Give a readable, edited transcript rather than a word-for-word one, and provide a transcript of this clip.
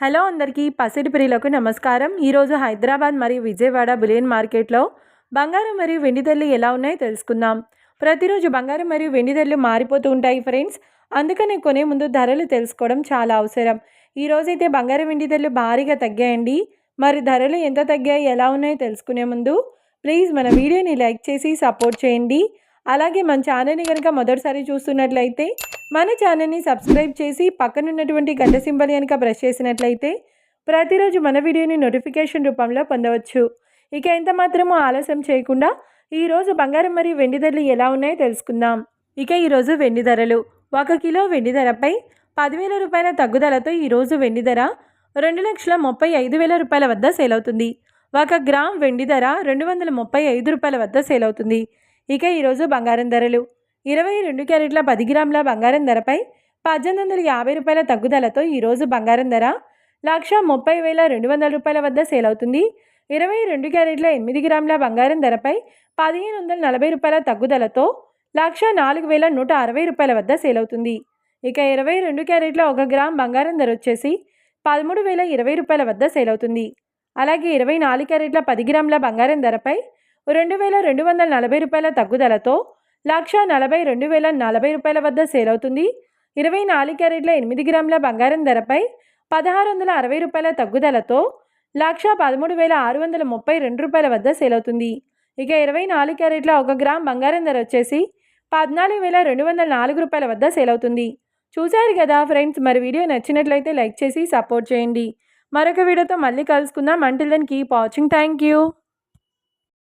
Hello అందరికీ పసిడి ప్రియులకు నమస్కారం. ఈరోజు హైదరాబాద్ మరియు విజయవాడ బులియన్ మార్కెట్లో బంగారం మరియు వెండి ధరలు ఎలా ఉన్నాయో తెలుసుకుందాం. ప్రతిరోజు బంగారం మరియు వెండి ధరలు మారిపోతూ ఉంటాయి ఫ్రెండ్స్. అందుకని కొనే ముందు ధరలు తెలుసుకోవడం చాలా అవసరం. ఈరోజైతే బంగారం వెండి ధరలు భారీగా తగ్గాయండి. మరి ధరలు ఎంత తగ్గాయి, ఎలా ఉన్నాయో తెలుసుకునే ముందు ప్లీజ్ మన వీడియోని లైక్ చేసి సపోర్ట్ చేయండి. అలాగే మన ఛానల్ని కనుక మొదటిసారి చూస్తున్నట్లయితే మన ఛానల్ని సబ్స్క్రైబ్ చేసి పక్కనున్నటువంటి గంట సింబల్ కనుక ప్రెస్ చేసినట్లయితే ప్రతిరోజు మన వీడియోని నోటిఫికేషన్ రూపంలో పొందవచ్చు. ఇక ఎంత మాత్రమూ ఆలస్యం చేయకుండా ఈరోజు బంగారం మరియు వెండి ధరలు ఎలా ఉన్నాయో తెలుసుకుందాం. ఇక ఈరోజు వెండి ధరలు 1 కిలో వెండి ధరపై 10,000 రూపాయల తగ్గుదలతో ఈరోజు వెండి ధర 2,35,000 రూపాయల వద్ద సేల్ అవుతుంది. 1 గ్రామ్ వెండి ధర 235 రూపాయల వద్ద సేల్ అవుతుంది. ఇక ఈరోజు బంగారం ధరలు 22 క్యారెట్ల 10 గ్రాముల బంగారం ధరపై 1,850 రూపాయల తగ్గుదలతో ఈరోజు బంగారం ధర 1,30,200 రూపాయల వద్ద సేల్ అవుతుంది. 22 క్యారెట్ల 8 గ్రాముల బంగారం ధరపై 1,540 రూపాయల తగ్గుదలతో 1,04,160 రూపాయల వద్ద సేల్ అవుతుంది. ఇక 22 క్యారెట్ల 1 గ్రామ్ బంగారం ధర వచ్చేసి 13,020 రూపాయల వద్ద సేల్ అవుతుంది. అలాగే 24 క్యారెట్ల 10 గ్రాముల బంగారం ధరపై 2,240 రూపాయల తగ్గుదలతో 1,42,040 రూపాయల వద్ద సేల్ అవుతుంది. 24 క్యారెట్ల 8 గ్రాముల బంగారం ధరపై 1,660 రూపాయల తగ్గుదలతో 1,13,632 రూపాయల వద్ద సేల్ అవుతుంది. ఇక 24 క్యారెట్ల 1 గ్రామ్ బంగారం ధర వచ్చేసి 14,204 రూపాయల వద్ద సేల్ అవుతుంది. చూశారు కదా ఫ్రెండ్స్, మరి వీడియో నచ్చినట్లయితే లైక్ చేసి సపోర్ట్ చేయండి. మరొక వీడియోతో మళ్ళీ కలుసుకుందాం. Until then keep watching. Thank you.